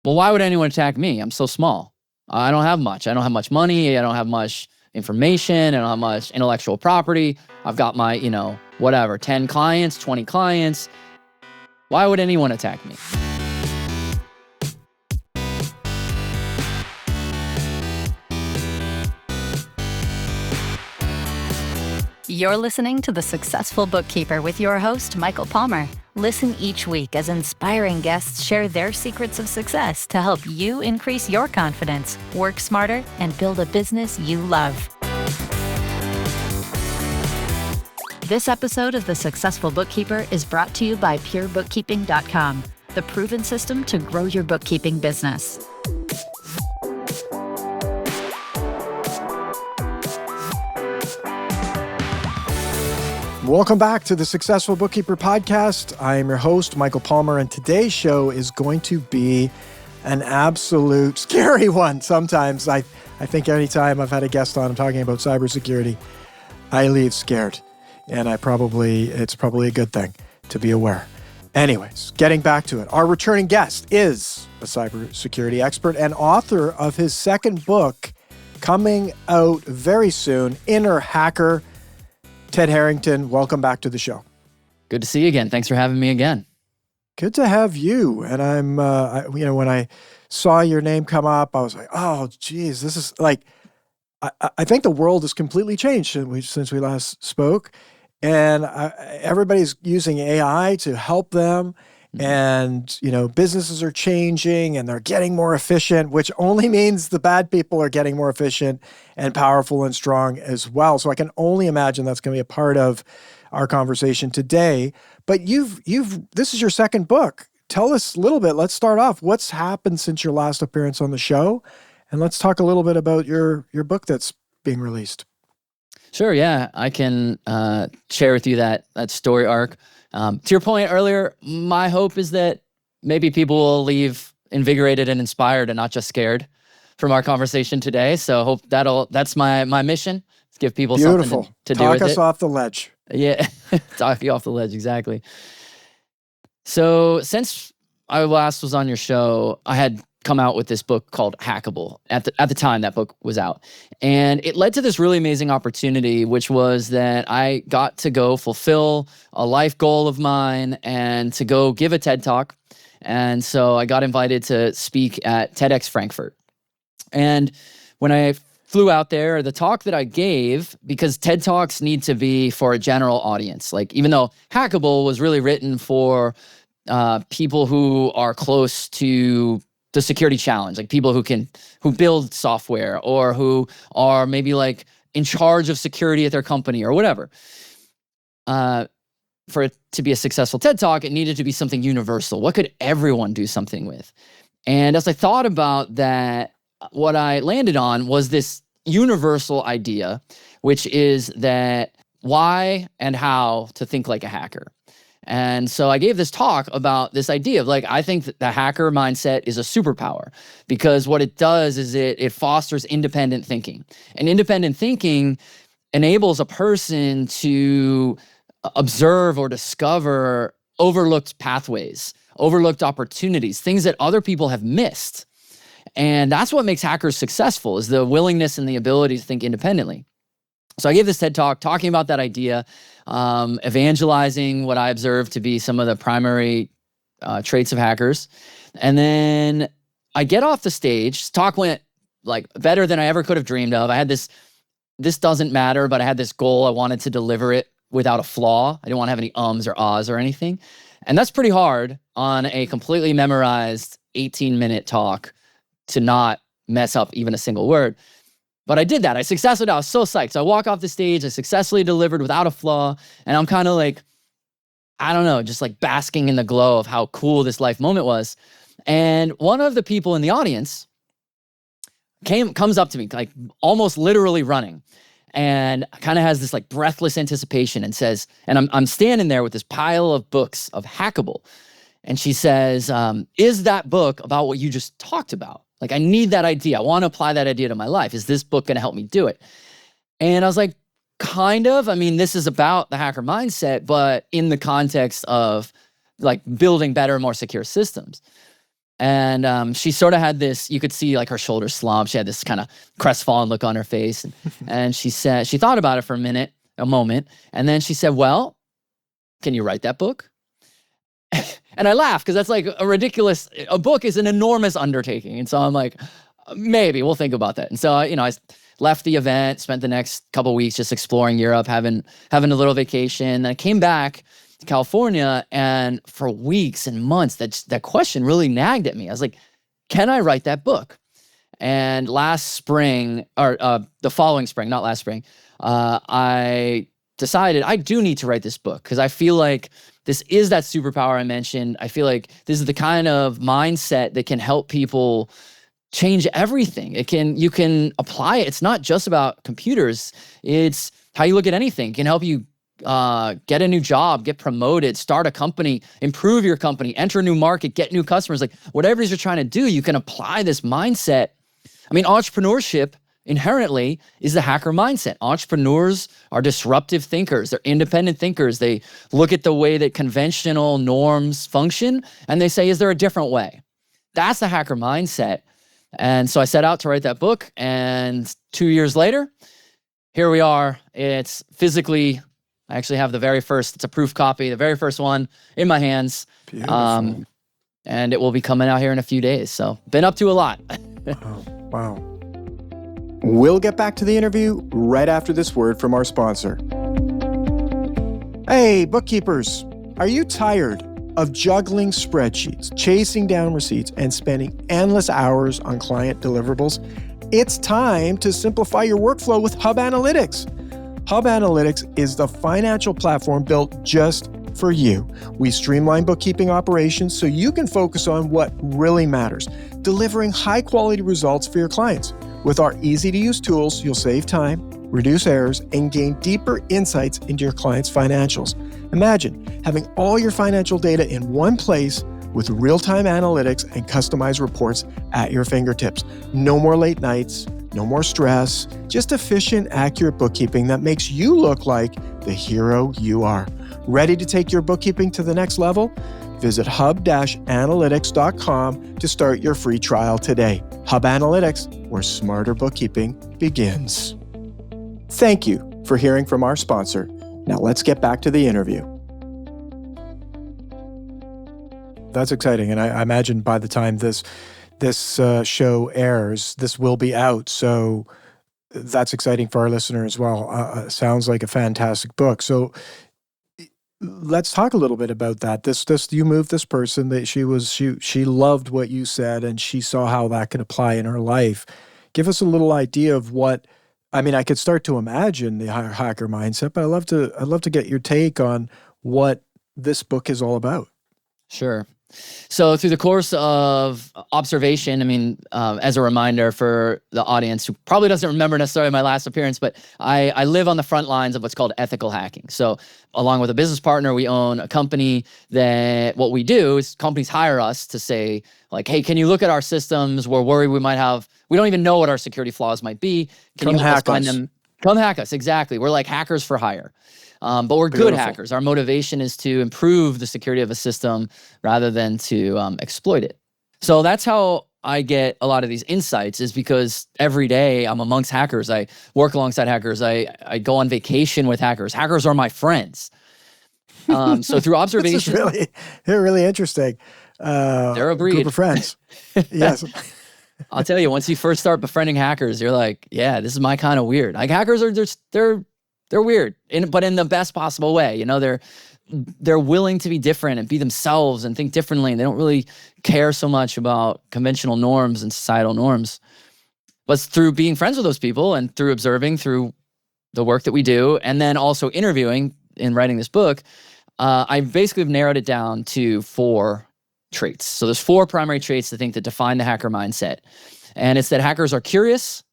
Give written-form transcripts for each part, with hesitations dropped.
well, why would anyone attack me? I'm so small. I don't have much. I don't have much money. I don't have much information. I don't have much intellectual property. I've got my, 10 clients, 20 clients. Why would anyone attack me? You're listening to The Successful Bookkeeper with your host, Michael Palmer. Listen each week as inspiring guests share their secrets of success to help you increase your confidence, work smarter, and build a business you love. This episode of The Successful Bookkeeper is brought to you by PureBookkeeping.com, the proven system to grow your bookkeeping business. Welcome back to the Successful Bookkeeper podcast. I am your host, Michael Palmer, and today's show is going to be an absolute scary one. Sometimes I think anytime I've had a guest on, I'm talking about cybersecurity, I leave scared. And it's probably a good thing to be aware. Anyways, getting back to it. Our returning guest is a cybersecurity expert and author of his second book coming out very soon, Inner Hacker. Ted Harrington, welcome back to the show. Good to see you again. Thanks for having me again. Good to have you. And I'm, when I saw your name come up, I was like, oh, geez, this is like, I think the world has completely changed since we last spoke. And everybody's using AI to help them. And, businesses are changing and they're getting more efficient, which only means the bad people are getting more efficient and powerful and strong as well. So I can only imagine that's going to be a part of our conversation today. But this is your second book. Tell us a little bit. Let's start off. What's happened since your last appearance on the show? And let's talk a little bit about your book that's being released. Sure, yeah. I can share with you that story arc. To your point earlier, my hope is that maybe people will leave invigorated and inspired and not just scared from our conversation today. So hope that's my mission, is give people something to do with it. Talk us off the ledge. Yeah, talk you off the ledge, exactly. So since I last was on your show, I had come out with this book called Hackable. At the time that book was out. And it led to this really amazing opportunity, which was that I got to go fulfill a life goal of mine and to go give a TED Talk. And so I got invited to speak at TEDx Frankfurt. And when I flew out there, the talk that I gave, because TED Talks need to be for a general audience, like even though Hackable was really written for people who are close to the security challenge, like people who build software or who are maybe like in charge of security at their company or whatever. For it to be a successful TED Talk, it needed to be something universal. What could everyone do something with? And as I thought about that, what I landed on was this universal idea, which is that why and how to think like a hacker. And so I gave this talk about this idea of I think that the hacker mindset is a superpower, because what it does is it fosters independent thinking. And independent thinking enables a person to observe or discover overlooked pathways, overlooked opportunities, things that other people have missed. And that's what makes hackers successful, is the willingness and the ability to think independently. So I gave this TED Talk talking about that idea, evangelizing what I observed to be some of the primary traits of hackers. And then I get off the stage. Talk went better than I ever could have dreamed of. I had this doesn't matter, but I had this goal. I wanted to deliver it without a flaw. I didn't want to have any ums or ahs or anything. And that's pretty hard on a completely memorized 18-minute talk to not mess up even a single word. But I did that. I was so psyched. So I walk off the stage, I successfully delivered without a flaw, and I'm kind of just basking in the glow of how cool this life moment was. And one of the people in the audience comes up to me, almost literally running, and kind of has this breathless anticipation and says, and I'm standing there with this pile of books of Hackable, and she says, is that book about what you just talked about? I need that idea. I want to apply that idea to my life. Is this book going to help me do it? And I was like, kind of. I mean, this is about the hacker mindset, but in the context of building better, more secure systems. And she sort of had this, you could see like her shoulders slump. She had this kind of crestfallen look on her face. And she said, she thought about it for a moment. And then she said, well, can you write that book? And I laugh because that's like a book is an enormous undertaking. And so I'm like, maybe we'll think about that. And so, I left the event, spent the next couple of weeks just exploring Europe, having a little vacation. Then I came back to California, and for weeks and months, that question really nagged at me. I was like, can I write that book? And last spring, or the following spring, not last spring, I decided I do need to write this book because I feel like this is that superpower I mentioned. I feel like this is the kind of mindset that can help people change everything. You can apply it. It's not just about computers. It's how you look at anything. It can help you get a new job, get promoted, start a company, improve your company, enter a new market, get new customers. Like whatever it is you're trying to do, you can apply this mindset. I mean, entrepreneurship inherently is the hacker mindset. Entrepreneurs are disruptive thinkers. They're independent thinkers. They look at the way that conventional norms function and they say, is there a different way? That's the hacker mindset. And so I set out to write that book, and 2 years later, here we are. It's physically, I actually have it's a proof copy, the very first one in my hands. Beautiful. And it will be coming out here in a few days. So been up to a lot. Wow. We'll get back to the interview right after this word from our sponsor. Hey, bookkeepers, are you tired of juggling spreadsheets, chasing down receipts, and spending endless hours on client deliverables? It's time to simplify your workflow with Hub Analytics. Hub Analytics is the financial platform built just for you. We streamline bookkeeping operations so you can focus on what really matters, delivering high-quality results for your clients. With our easy-to-use tools, you'll save time, reduce errors, and gain deeper insights into your clients' financials. Imagine having all your financial data in one place with real-time analytics and customized reports at your fingertips. No more late nights, no more stress, just efficient, accurate bookkeeping that makes you look like the hero you are. Ready to take your bookkeeping to the next level? Visit hub-analytics.com to start your free trial today. Hub Analytics, where smarter bookkeeping begins. Thank you for hearing from our sponsor. Now let's get back to the interview. That's exciting. And I imagine by the time this show airs, this will be out. So that's exciting for our listener as well. Sounds like a fantastic book. So let's talk a little bit about that. You moved this person that she loved what you said, and she saw how that could apply in her life. Give us a little idea of I could start to imagine the hacker mindset, but I'd love to get your take on what this book is all about. Sure. So through the course of observation, as a reminder for the audience who probably doesn't remember necessarily my last appearance, but I live on the front lines of what's called ethical hacking. So along with a business partner, we own a company that what we do is companies hire us to say like, hey, can you look at our systems? We're worried we don't even know what our security flaws might be. Can you help us find them? Come hack us. Exactly. We're like hackers for hire. But we're good hackers. Our motivation is to improve the security of a system rather than to exploit it. So that's how I get a lot of these insights, is because every day I'm amongst hackers. I work alongside hackers. I go on vacation with hackers. Hackers are my friends. So through observation, they're really interesting. They're a breed. Group of friends. Yes. I'll tell you, once you first start befriending hackers, you're like, yeah, this is my kind of weird. Like hackers are just they're weird, but in the best possible way. They're willing to be different and be themselves and think differently. And they don't really care so much about conventional norms and societal norms. But through being friends with those people and through observing, through the work that we do, and then also interviewing in writing this book, I basically have narrowed it down to 4 traits. So there's 4 primary traits I think that define the hacker mindset. And it's that hackers are curious,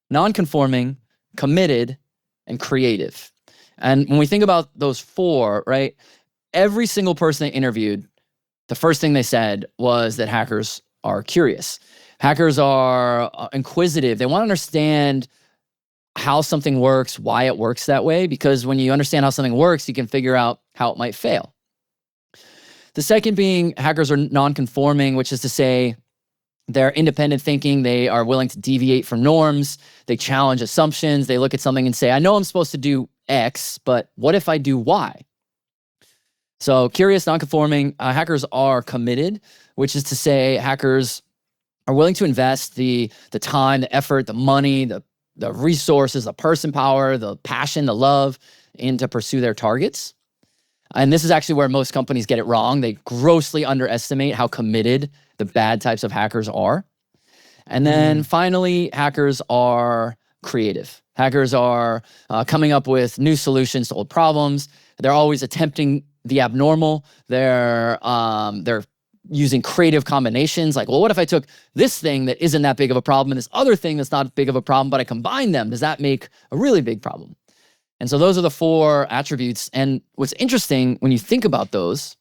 non-conforming, committed, and creative. And when we think about those 4, right, every single person they interviewed, the first thing they said was that hackers are curious. Hackers are inquisitive. They want to understand how something works, why it works that way, because when you understand how something works, you can figure out how it might fail. The second being hackers are non-conforming, which is to say they're independent thinking. They are willing to deviate from norms. They challenge assumptions. They look at something and say, I know I'm supposed to do X, but what if I do Y? So curious, non-conforming. Hackers are committed, which is to say hackers are willing to invest the time, the effort, the money, the resources, the person power, the passion, the love in to pursue their targets. And this is actually where most companies get it wrong. They grossly underestimate how committed the bad types of hackers are. And then finally, hackers are creative. Hackers are coming up with new solutions to old problems. They're always attempting the abnormal. They're using creative combinations. Like, well, what if I took this thing that isn't that big of a problem and this other thing that's not big of a problem, but I combine them? Does that make a really big problem? And so those are the 4 attributes. And what's interesting when you think about those,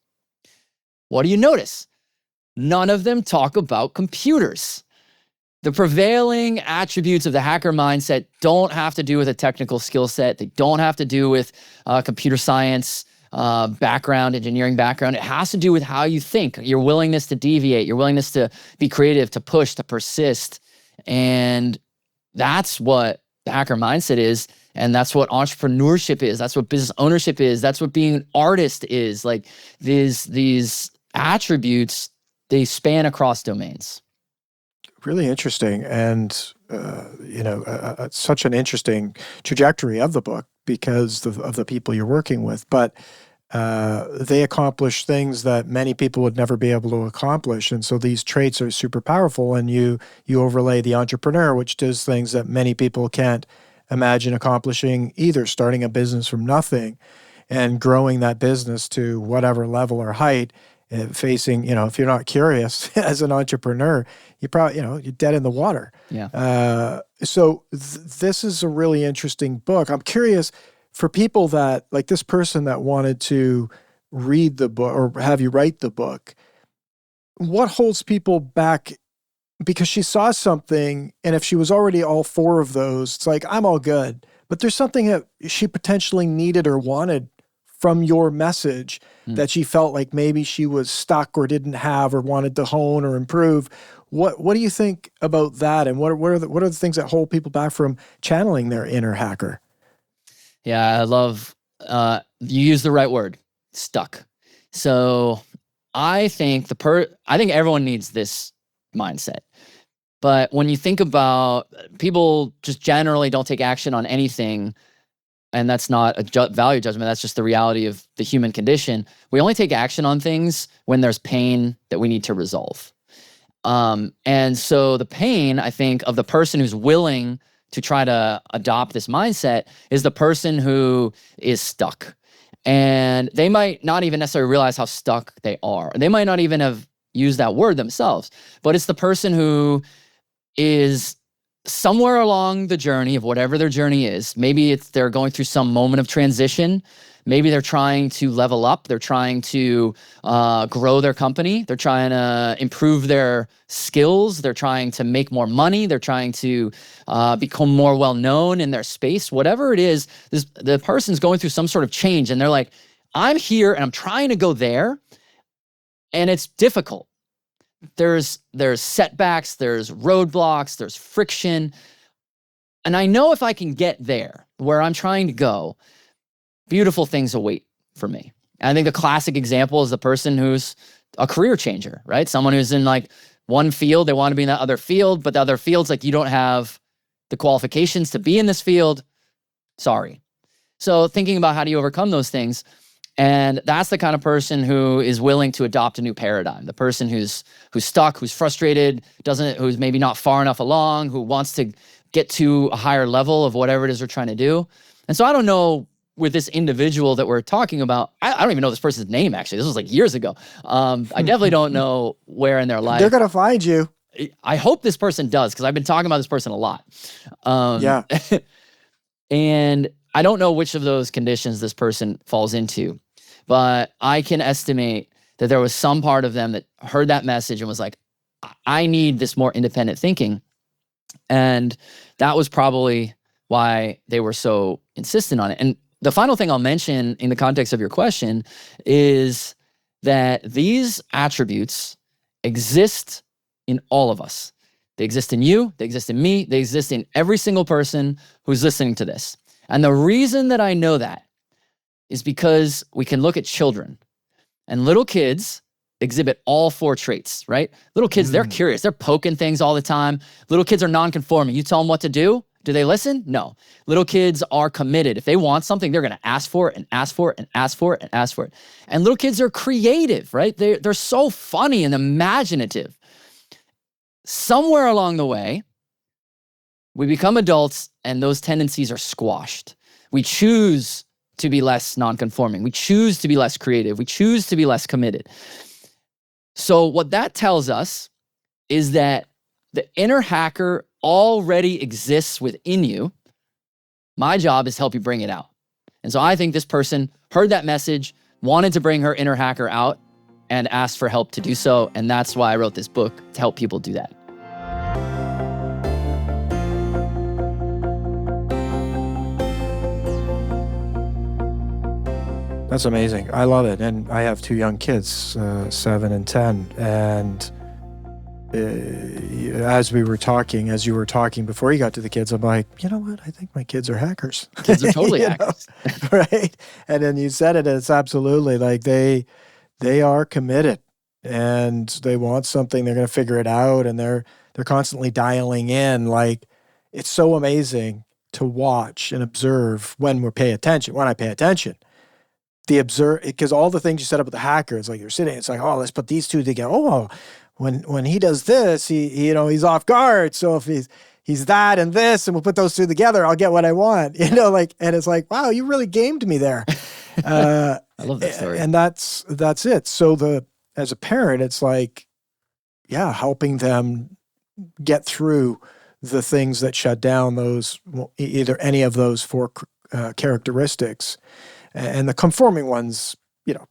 what do you notice? None of them talk about computers. The prevailing attributes of the hacker mindset don't have to do with a technical skill set. They don't have to do with computer science background, engineering background. It has to do with how you think, your willingness to deviate, your willingness to be creative, to push, to persist. And that's what the hacker mindset is. And that's what entrepreneurship is. That's what business ownership is. That's what being an artist is. Like these attributes, they span across domains. Really interesting. And, such an interesting trajectory of the book because of the people you're working with. But they accomplish things that many people would never be able to accomplish. And so these traits are super powerful. And you overlay the entrepreneur, which does things that many people can't imagine accomplishing either, starting a business from nothing and growing that business to whatever level or height, facing, if you're not curious as an entrepreneur, you probably, you're dead in the water. Yeah. So this is a really interesting book. I'm curious for people that, like this person that wanted to read the book or have you write the book, what holds people back? Because she saw something, and if she was already all 4 of those, it's like, I'm all good. But there's something that she potentially needed or wanted from your message that she felt like maybe she was stuck or didn't have or wanted to hone or improve. What do you think about that? And what are the things that hold people back from channeling their inner hacker? Yeah, I love, you use the right word, stuck. So I think I think everyone needs this mindset. But when you think about people just generally don't take action on anything, and that's not a value judgment, that's just the reality of the human condition. We only take action on things when there's pain that we need to resolve. And so the pain, I think, of the person who's willing to try to adopt this mindset is the person who is stuck. And they might not even necessarily realize how stuck they are. They might not even have used that word themselves, but it's the person who is somewhere along the journey of whatever their journey is. Maybe they're going through some moment of transition. Maybe they're trying to level up. They're trying to grow their company. They're trying to improve their skills. They're trying to make more money. They're trying to become more well-known in their space. Whatever it is, the person's going through some sort of change, and they're like, I'm here and I'm trying to go there, and it's difficult. There's setbacks, there's roadblocks, there's friction. And I know if I can get there where I'm trying to go, beautiful things await for me. And I think the classic example is the person who's a career changer, right? Someone who's in like one field, they want to be in that other field, but the other field's like, you don't have the qualifications to be in this field. Sorry. So thinking about how do you overcome those things, and that's the kind of person who is willing to adopt a new paradigm. The person who's stuck, who's frustrated, who's maybe not far enough along, who wants to get to a higher level of whatever it is they're trying to do. And so I don't know with this individual that we're talking about, I don't even know this person's name, actually. This was like years ago. I definitely don't know where in their life. They're going to find you. I hope this person does, because I've been talking about this person a lot. Yeah. And I don't know which of those conditions this person falls into, but I can estimate that there was some part of them that heard that message and was like, I need this more independent thinking. And that was probably why they were so insistent on it. And the final thing I'll mention in the context of your question is that these attributes exist in all of us. They exist in you, they exist in me, they exist in every single person who's listening to this. And the reason that I know that is because we can look at children, and little kids exhibit all 4 traits, right? Little kids, they're curious. They're poking things all the time. Little kids are non-conforming. You tell them what to do they listen? No. Little kids are committed. If they want something, they're going to ask for it and ask for it and ask for it and ask for it. And little kids are creative, right? They're so funny and imaginative. Somewhere along the way, we become adults and those tendencies are squashed. We choose to be less non-conforming. We choose to be less creative. We choose to be less committed. So what that tells us is that the inner hacker already exists within you. My job is to help you bring it out. And so I think this person heard that message, wanted to bring her inner hacker out, and asked for help to do so. And that's why I wrote this book, to help people do that. That's amazing. I love it. And I have 2 young kids, 7 and 10. And as you were talking before you got to the kids, I'm like, you know what? I think my kids are hackers. Kids are totally hackers. Right? And then you said it, it's absolutely like they are committed and they want something. They're going to figure it out, and they're constantly dialing in. Like, it's so amazing to watch and observe when I pay attention. Because all the things you said about the hacker, it's like you're sitting, it's like, oh, let's put these 2 together. Oh, when he does this, he's off guard. So if he's that and this, and we'll put those 2 together, I'll get what I want. And it's like, wow, you really gamed me there. I love that story. And that's it. So as a parent, it's like, yeah, helping them get through the things that shut down those, either any of those 4 characteristics. And the conforming ones,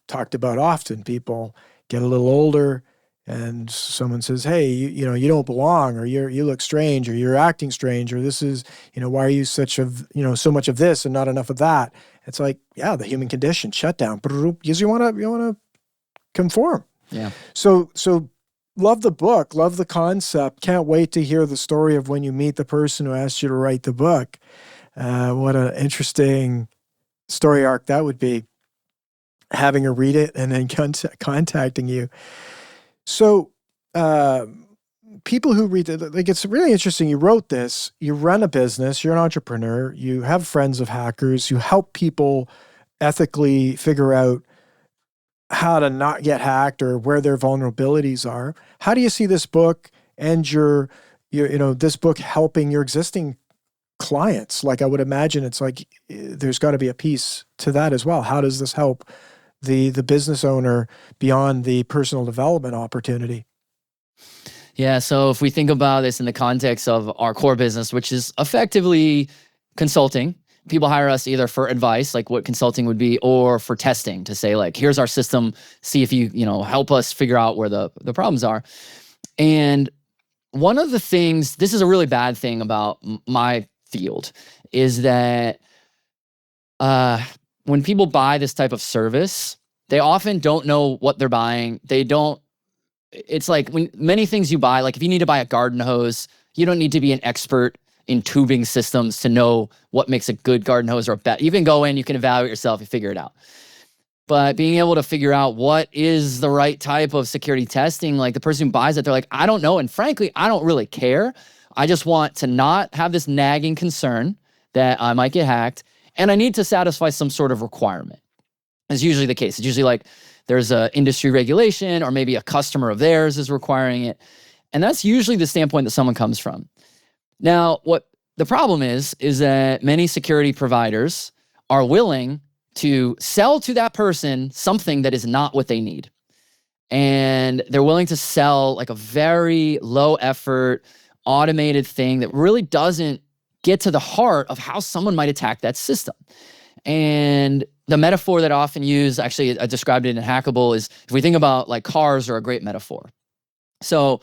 talked about often. People get a little older and someone says, hey, you don't belong, or you look strange, or you're acting strange, or this is, why are you so much of this and not enough of that? It's like, yeah, the human condition, shut down, because you want to conform. Yeah. So love the book, love the concept. Can't wait to hear the story of when you meet the person who asked you to write the book. What an interesting story arc that would be, having her read it and then contacting you. So people who read it, like, it's really interesting. You wrote this, you run a business, you're an entrepreneur, you have friends of hackers, you help people ethically figure out how to not get hacked or where their vulnerabilities are. How do you see this book and this book helping your existing clients? Like, I would imagine it's like there's got to be a piece to that as well. How does this help the business owner beyond the personal development opportunity? Yeah, so if we think about this in the context of our core business, which is effectively consulting, people hire us either for advice, like what consulting would be, or for testing, to say, like, here's our system, see if you help us figure out where the problems are. And one of the things, this is a really bad thing about my field, is that when people buy this type of service, they often don't know what they're buying. It's like when many things you buy, like if you need to buy a garden hose, you don't need to be an expert in tubing systems to know what makes a good garden hose or a bad. You can go in, you can evaluate yourself, you figure it out. But being able to figure out what is the right type of security testing, like the person who buys it, they're like, I don't know. And frankly, I don't really care. I just want to not have this nagging concern that I might get hacked. And I need to satisfy some sort of requirement. That's usually the case. It's usually like there's an industry regulation, or maybe a customer of theirs is requiring it. And that's usually the standpoint that someone comes from. Now, what the problem is that many security providers are willing to sell to that person something that is not what they need. And they're willing to sell like a very low effort, automated thing that really doesn't get to the heart of how someone might attack that system. And the metaphor that I often use, actually I described it in Hackable, is if we think about, like, cars are a great metaphor. So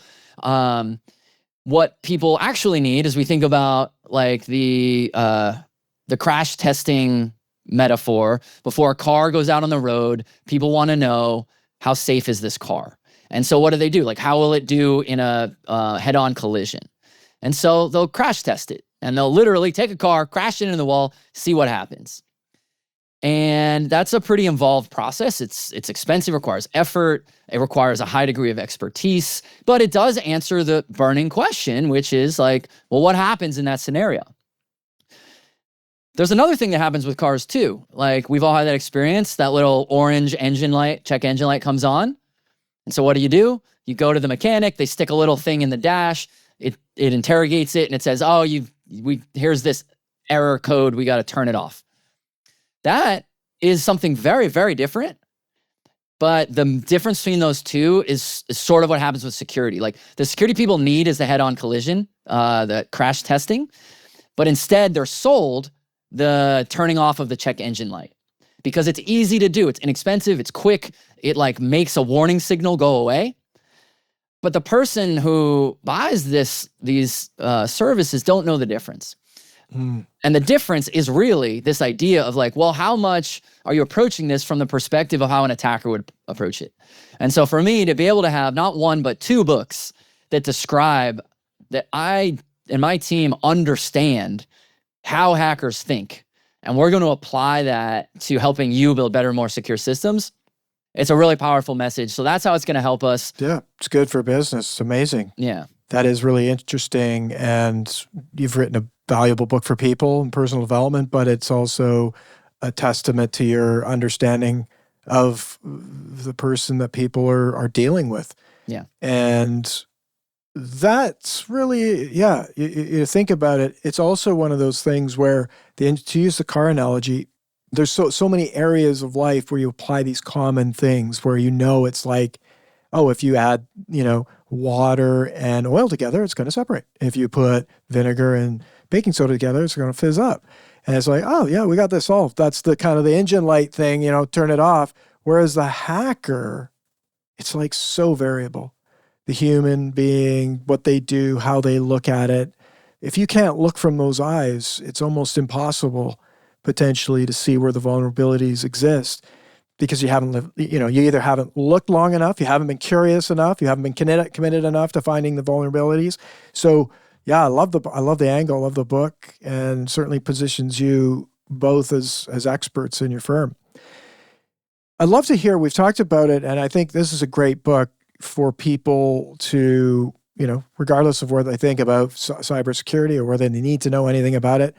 what people actually need is, we think about like the crash testing metaphor. Before a car goes out on the road, people want to know, how safe is this car? And so what do they do? Like, how will it do in a head-on collision? And so they'll crash test it, and they'll literally take a car, crash it into the wall, see what happens. And that's a pretty involved process. It's expensive, requires effort, it requires a high degree of expertise, but it does answer the burning question, which is like, well, what happens in that scenario? There's another thing that happens with cars too. Like, we've all had that experience, that little orange engine light, check engine light comes on. And so what do? You go to the mechanic, they stick a little thing in the dash, it interrogates it, and it says, oh, here's this error code, we got to turn it off. That is something very, very different. But the difference between those two is sort of what happens with security. Like, the security people need is the head-on collision, the crash testing. But instead, they're sold the turning off of the check engine light because it's easy to do. It's inexpensive. It's quick. It like makes a warning signal go away. But the person who buys these services don't know the difference. And the difference is really this idea of like, well, how much are you approaching this from the perspective of how an attacker would approach it? And so for me to be able to have not one, but two books that describe that I and my team understand how hackers think, and we're going to apply that to helping you build better, more secure systems, it's a really powerful message. So that's how it's going to help us. Yeah, it's good for business. It's amazing. Yeah. That is really interesting. And you've written a valuable book for people and personal development, but it's also a testament to your understanding of the person that people are dealing with. Yeah. And that's really, you think about it, it's also one of those things where, to use the car analogy, there's so many areas of life where you apply these common things where it's like, oh, if you add, water and oil together, it's going to separate. If you put vinegar and baking soda together, it's going to fizz up. And it's like, oh yeah, we got this solved. That's the kind of the engine light thing, turn it off. Whereas the hacker, it's like so variable. The human being, what they do, how they look at it. If you can't look from those eyes, it's almost impossible potentially to see where the vulnerabilities exist because you haven't lived, you either haven't looked long enough, you haven't been curious enough, you haven't been committed enough to finding the vulnerabilities. So yeah, I love the angle, I love the book, and certainly positions you both as experts in your firm. I'd love to hear, we've talked about it, and I think this is a great book for people to, regardless of what they think about cybersecurity or whether they need to know anything about it,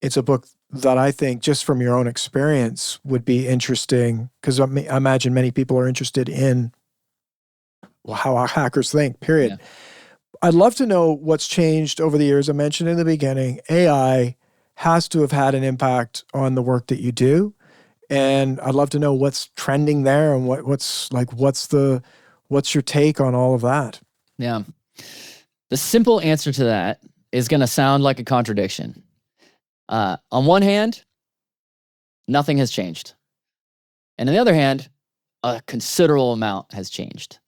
it's a book that I think, just from your own experience, would be interesting because I imagine many people are interested in how our hackers think, period. Yeah. I'd love to know what's changed over the years. I mentioned in the beginning, AI has to have had an impact on the work that you do. And I'd love to know what's trending there and what's your take on all of that? Yeah. The simple answer to that is going to sound like a contradiction. On one hand, nothing has changed. And on the other hand, a considerable amount has changed.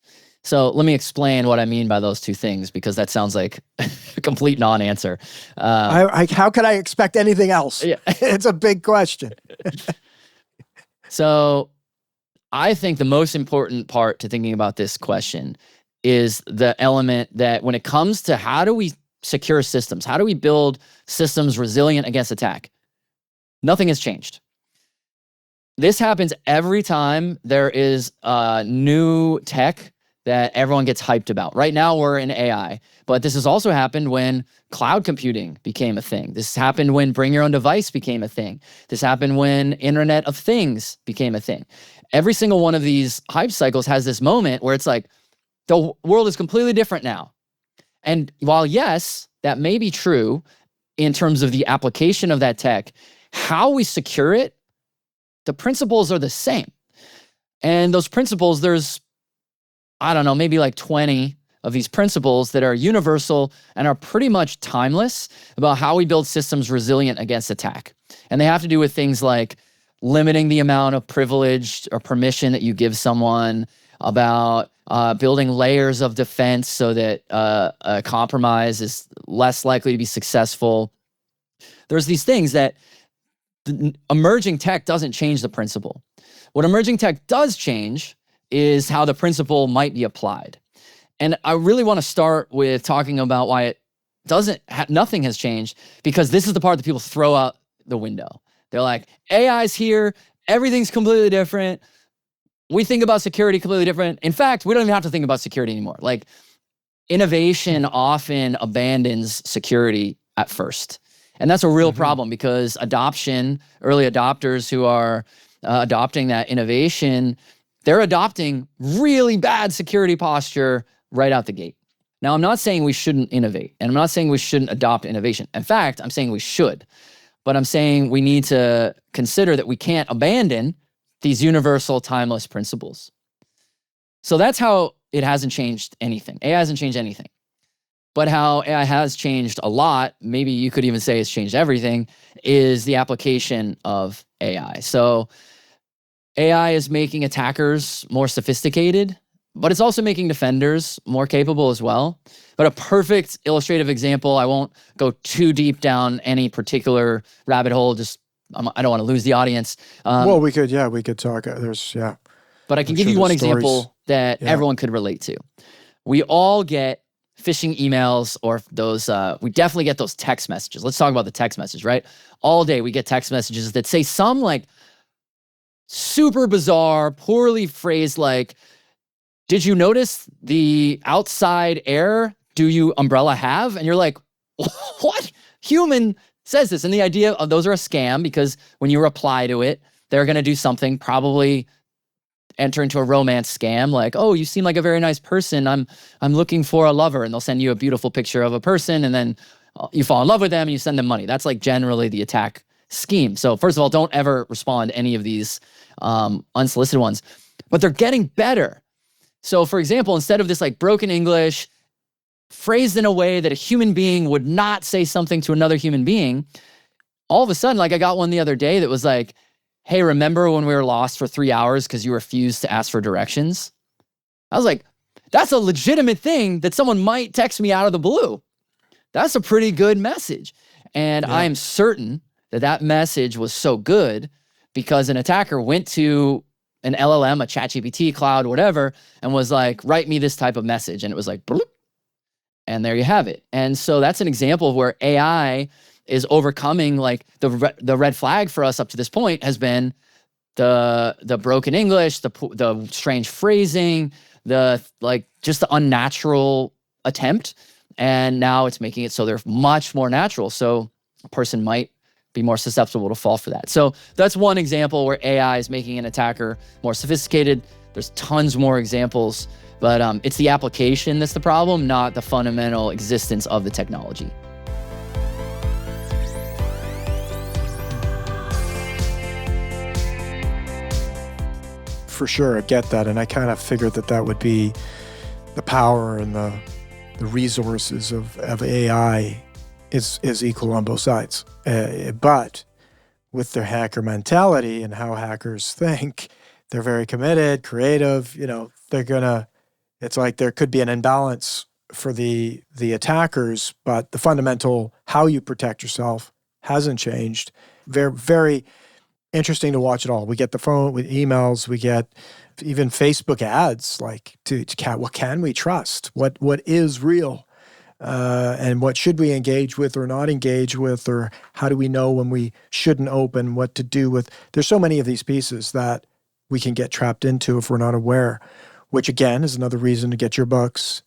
So let me explain what I mean by those two things, because that sounds like a complete non-answer. How could I expect anything else? Yeah. It's a big question. So I think the most important part to thinking about this question is the element that when it comes to how do we secure systems, how do we build systems resilient against attack, nothing has changed. This happens every time there is a new tech that everyone gets hyped about. Right now we're in AI, but this has also happened when cloud computing became a thing. This happened when bring your own device became a thing. This happened when Internet of Things became a thing. Every single one of these hype cycles has this moment where it's like, the world is completely different now. And while yes, that may be true in terms of the application of that tech, how we secure it, the principles are the same. And those principles, there's, maybe like 20 of these principles that are universal and are pretty much timeless about how we build systems resilient against attack. And they have to do with things like limiting the amount of privilege or permission that you give someone, about building layers of defense so that a compromise is less likely to be successful. There's these things that emerging tech doesn't change the principle. What emerging tech does change is how the principle might be applied. And I really want to start with talking about why it nothing has changed, because this is the part that people throw out the window. They're like, AI's here, everything's completely different. We think about security completely different. In fact, we don't even have to think about security anymore. Like, innovation often abandons security at first. And that's a real problem, because early adopters who are adopting that innovation, they're adopting really bad security posture right out the gate. Now, I'm not saying we shouldn't innovate, and I'm not saying we shouldn't adopt innovation. In fact, I'm saying we should. But I'm saying we need to consider that we can't abandon these universal, timeless principles. So that's how it hasn't changed anything. AI hasn't changed anything. But how AI has changed a lot, maybe you could even say it's changed everything, is the application of AI. So AI is making attackers more sophisticated, but it's also making defenders more capable as well. But a perfect illustrative example, I won't go too deep down any particular rabbit hole, I don't want to lose the audience. Well, we could talk. But I can give you one example that everyone could relate to. We all get phishing emails, or those, we definitely get those text messages. Let's talk about the text message, right? All day we get text messages that say some like super bizarre, poorly phrased, like, did you notice the outside air do you umbrella have? And you're like, what human says this? And the idea of those are a scam, because when you reply to it, they're going to do something, probably enter into a romance scam, like, oh, you seem like a very nice person. I'm looking for a lover. And they'll send you a beautiful picture of a person, and then you fall in love with them and you send them money. That's like generally the attack scheme. So first of all, don't ever respond to any of these unsolicited ones. But they're getting better. So for example, instead of this like broken English phrased in a way that a human being would not say something to another human being, all of a sudden, like, I got one the other day that was like, hey, remember when we were lost for 3 hours because you refused to ask for directions? I was like, that's a legitimate thing that someone might text me out of the blue. That's a pretty good message. And I am certain that that message was so good because an attacker went to an LLM, a ChatGPT, Cloud, whatever, and was like, write me this type of message. And it was like, bloop. And there you have it. And so that's an example of where AI is overcoming, like, the red flag for us up to this point has been the broken English, the strange phrasing, just the unnatural attempt. And now it's making it so they're much more natural. So a person might be more susceptible to fall for that. So that's one example where AI is making an attacker more sophisticated. There's tons more examples, but it's the application that's the problem, not the fundamental existence of the technology. For sure, I get that. And I kind of figured that would be the power and the resources of AI is equal on both sides. But with their hacker mentality and how hackers think, they're very committed, creative. It's like there could be an imbalance for the attackers, but the fundamental how you protect yourself hasn't changed. Very, very interesting to watch it all. We get the phone with emails, we get even Facebook ads, like what can we trust? What is real? And what should we engage with or not engage with, or how do we know when we shouldn't open, what to do with? There's so many of these pieces that we can get trapped into if we're not aware, which again is another reason to get your books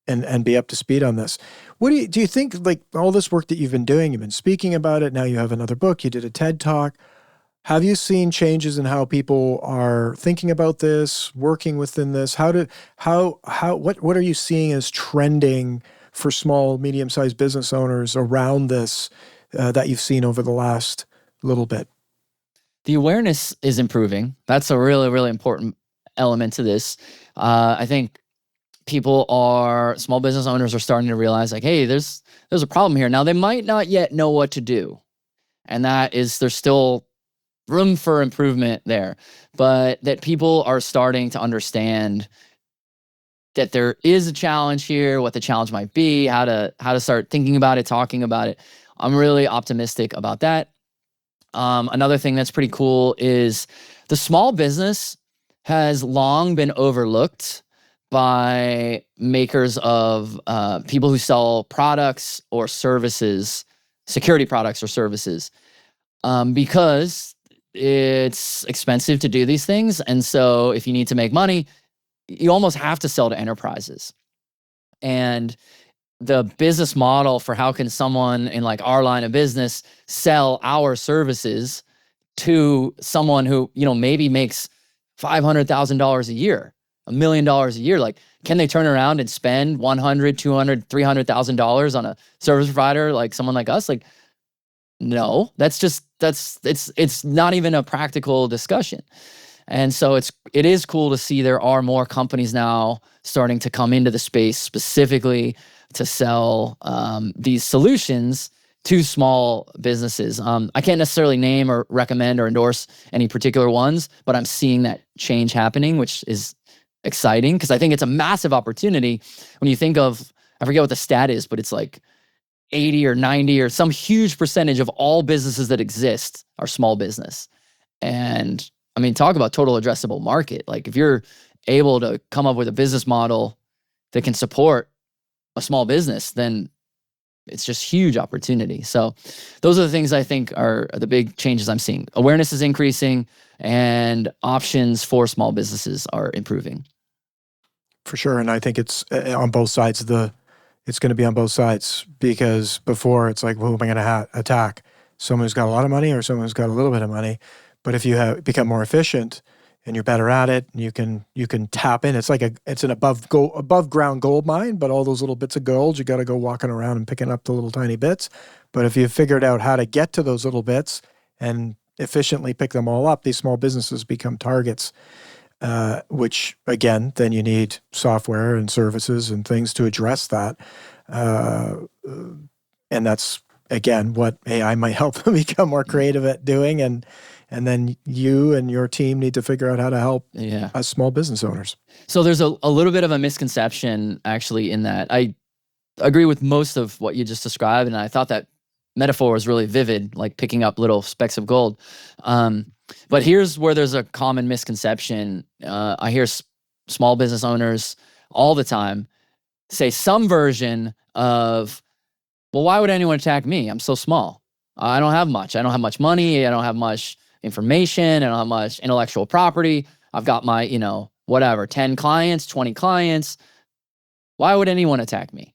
and be up to speed on this. What do you think, like all this work that you've been doing, you've been speaking about it, now you have another book, you did a TED Talk. Have you seen changes in how people are thinking about this, working within this? What are you seeing as trending for small, medium-sized business owners around this that you've seen over the last little bit? The awareness is improving. That's a really, really important element to this. I think small business owners are starting to realize, like, hey, there's a problem here. Now, they might not yet know what to do. And there's still room for improvement there. But that people are starting to understand that there is a challenge here, what the challenge might be, how to start thinking about it, talking about it. I'm really optimistic about that. Another thing that's pretty cool is the small business has long been overlooked by makers of people who sell products or services, security products or services, because it's expensive to do these things. And so if you need to make money, you almost have to sell to enterprises. And the business model for how can someone in like our line of business sell our services to someone who, maybe makes $500,000 a year, $1 million a year. Like, can they turn around and spend $100,000, $200,000, $300,000 on a service provider like someone like us? Like, no, it's not even a practical discussion. And so it is cool to see there are more companies now starting to come into the space specifically to sell these solutions to small businesses. I can't necessarily name or recommend or endorse any particular ones, but I'm seeing that change happening, which is exciting because I think it's a massive opportunity. When you think of, I forget what the stat is, but it's like 80 or 90 or some huge percentage of all businesses that exist are small business. And I mean, talk about total addressable market. Like if you're able to come up with a business model that can support a small business, then it's just huge opportunity. So those are the things I think are the big changes I'm seeing. Awareness is increasing and options for small businesses are improving. For sure. And I think it's on both sides it's going to be on both sides, because before it's like, who am I going to attack? Someone who's got a lot of money or someone who's got a little bit of money. But if you become more efficient and you're better at it, and you can tap in. It's like it's an above ground gold mine, but all those little bits of gold, you got to go walking around and picking up the little tiny bits. But if you've figured out how to get to those little bits and efficiently pick them all up, these small businesses become targets, which again, then you need software and services and things to address that. And that's, again, what AI might help them become more creative at doing. And then you and your team need to figure out how to help us small business owners. So there's a little bit of a misconception actually in that. I agree with most of what you just described, and I thought that metaphor was really vivid, like picking up little specks of gold. But here's where there's a common misconception. I hear small business owners all the time say some version of, well, why would anyone attack me? I'm so small. I don't have much. I don't have much money. I don't have much information. I don't have much intellectual property. I've got my, 10 clients, 20 clients. Why would anyone attack me?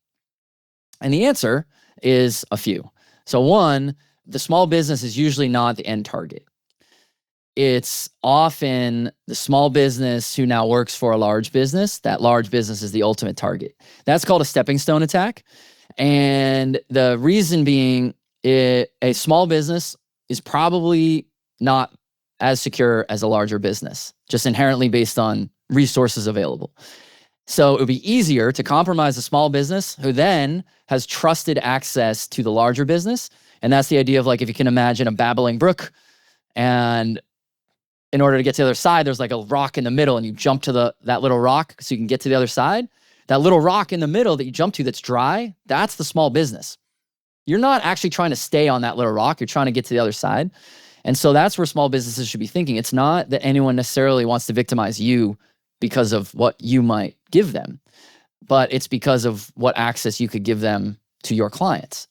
And the answer is a few. So one, the small business is usually not the end target. It's often the small business who now works for a large business. That large business is the ultimate target. That's called a stepping stone attack. And the reason being, a small business is probably not as secure as a larger business, just inherently based on resources available. So it would be easier to compromise a small business who then has trusted access to the larger business. And that's the idea of, like, if you can imagine a babbling brook, and in order to get to the other side, there's like a rock in the middle, and you jump to that little rock so you can get to the other side. That little rock in the middle that you jump to that's dry, that's the small business. You're not actually trying to stay on that little rock. You're trying to get to the other side. And so that's where small businesses should be thinking. It's not that anyone necessarily wants to victimize you because of what you might give them, but it's because of what access you could give them to your clients.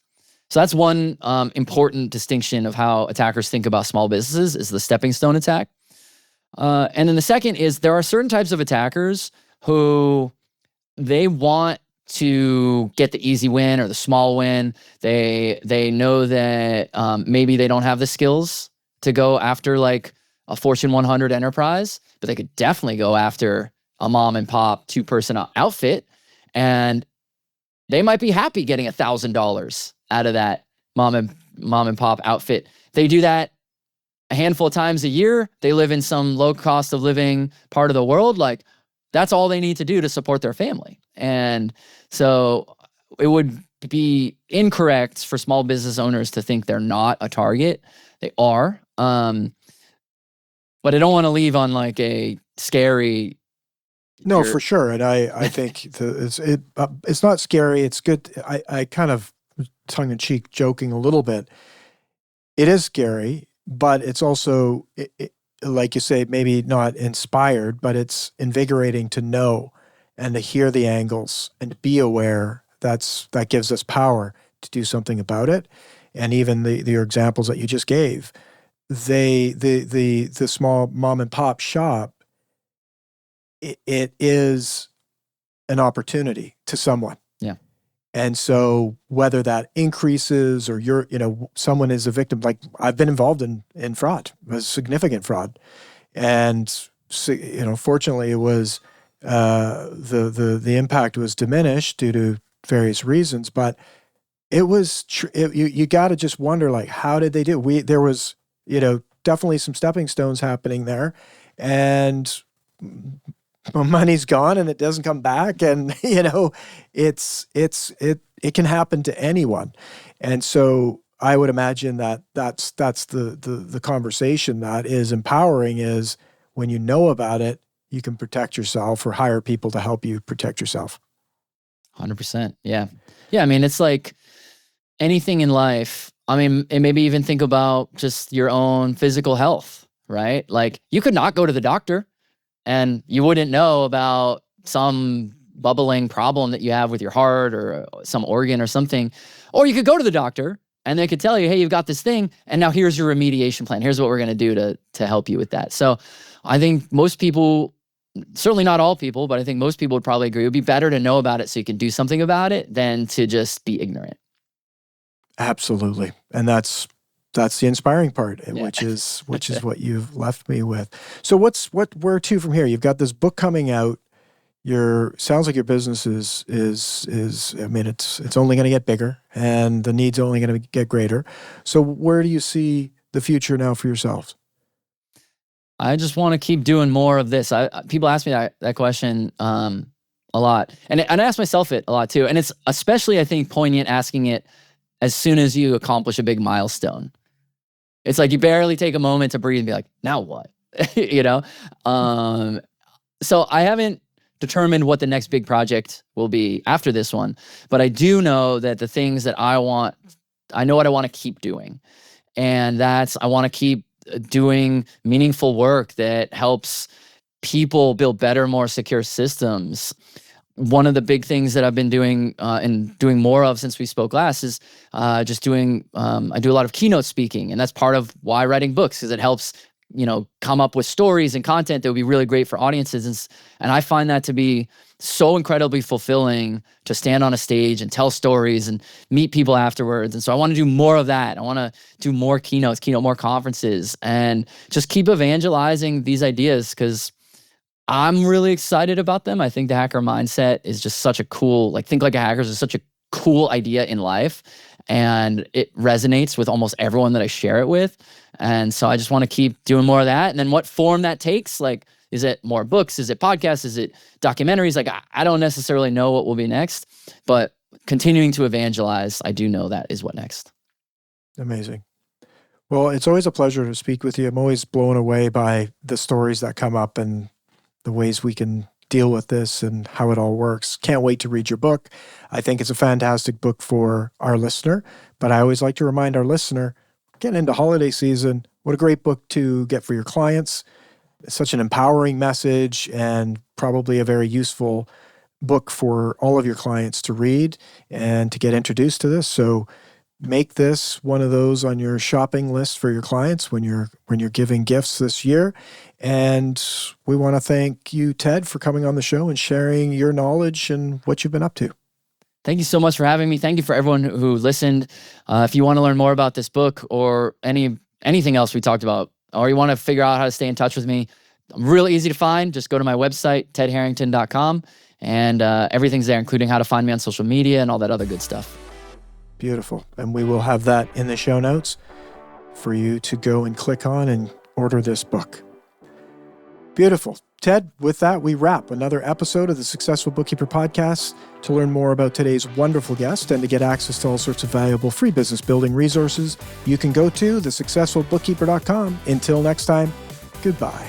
So that's one important distinction of how attackers think about small businesses, is the stepping stone attack. And then the second is there are certain types of attackers who they want to get the easy win or the small win. They know that maybe they don't have the skills to go after like a Fortune 100 enterprise, but they could definitely go after a mom and pop 2-person outfit, and they might be happy getting $1,000 out of that mom and pop outfit. They do that a handful of times a year. They live in some low cost of living part of the world. Like, that's all they need to do to support their family. And so it would be incorrect for small business owners to think they're not a target. They are. But I don't want to leave on like a scary. No, for sure. And I think it's not scary. It's good. I kind of tongue in cheek joking a little bit. It is scary, but it's also, like you say, maybe not inspired, but it's invigorating to know and to hear the angles and to be aware. That gives us power to do something about it. And even your examples that you just gave, the small mom and pop shop, it is an opportunity to someone. Yeah. And so whether that increases or someone is a victim, like I've been involved in fraud, a significant fraud. And, fortunately it was, the impact was diminished due to various reasons, but it was, you got to just wonder, like, how did they do it? There was, definitely some stepping stones happening there, and money's gone and it doesn't come back. And, it can happen to anyone. And so I would imagine that's the conversation that is empowering, is when you know about it, you can protect yourself or hire people to help you protect yourself. 100%. Yeah. Yeah. I mean, it's like anything in life. I mean, and maybe even think about just your own physical health, right? Like, you could not go to the doctor and you wouldn't know about some bubbling problem that you have with your heart or some organ or something. Or you could go to the doctor and they could tell you, hey, you've got this thing, and now here's your remediation plan. Here's what we're going to do to help you with that. So I think most people, certainly not all people, but I think most people would probably agree, it would be better to know about it so you can do something about it than to just be ignorant. Absolutely. And that's the inspiring part, which is what you've left me with. So where to from here? You've got this book coming out. Sounds like your business is I mean, it's only going to get bigger and the need's only going to get greater. So where do you see the future now for yourselves? I just want to keep doing more of this. People ask me that question a lot. And I ask myself it a lot too. And it's especially, I think, poignant asking it as soon as you accomplish a big milestone. It's like you barely take a moment to breathe and be like, now what? So I haven't determined what the next big project will be after this one, but I do know that the things that I know what I want to keep doing. And I want to keep doing meaningful work that helps people build better, more secure systems. One of the big things that I've been doing and doing more of since we spoke last is just doing, I do a lot of keynote speaking, and that's part of why writing books, because it helps, come up with stories and content that would be really great for audiences. And I find that to be so incredibly fulfilling to stand on a stage and tell stories and meet people afterwards. And so I want to do more of that. I want to do more keynotes, more conferences, and just keep evangelizing these ideas, because I'm really excited about them. I think the hacker mindset is just such a cool, think like a hacker is such a cool idea in life. And it resonates with almost everyone that I share it with. And so I just want to keep doing more of that. And then what form that takes, is it more books? Is it podcasts? Is it documentaries? I don't necessarily know what will be next, but continuing to evangelize, I do know that is what next. Amazing. Well, it's always a pleasure to speak with you. I'm always blown away by the stories that come up and the ways we can deal with this and how it all works. Can't wait to read your book. I think it's a fantastic book for our listener, but I always like to remind our listener, getting into holiday season, what a great book to get for your clients. It's such an empowering message and probably a very useful book for all of your clients to read and to get introduced to this. So make this one of those on your shopping list for your clients when you're giving gifts this year. And we want to thank you, Ted, for coming on the show and sharing your knowledge and what you've been up to. Thank you so much for having me. Thank you for everyone who listened. If you want to learn more about this book or anything else we talked about, or you want to figure out how to stay in touch with me, I'm really easy to find. Just go to my website, tedharrington.com, and everything's there, including how to find me on social media and all that other good stuff. Beautiful. And we will have that in the show notes for you to go and click on and order this book. Beautiful. Ted, with that, we wrap another episode of the Successful Bookkeeper Podcast. To learn more about today's wonderful guest and to get access to all sorts of valuable free business building resources, you can go to thesuccessfulbookkeeper.com. Until next time, goodbye.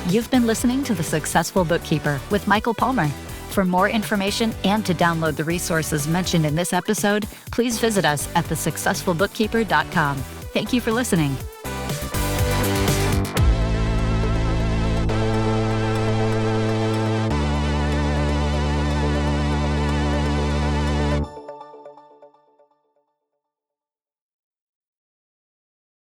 You've been listening to The Successful Bookkeeper with Michael Palmer. For more information and to download the resources mentioned in this episode, please visit us at thesuccessfulbookkeeper.com. Thank you for listening.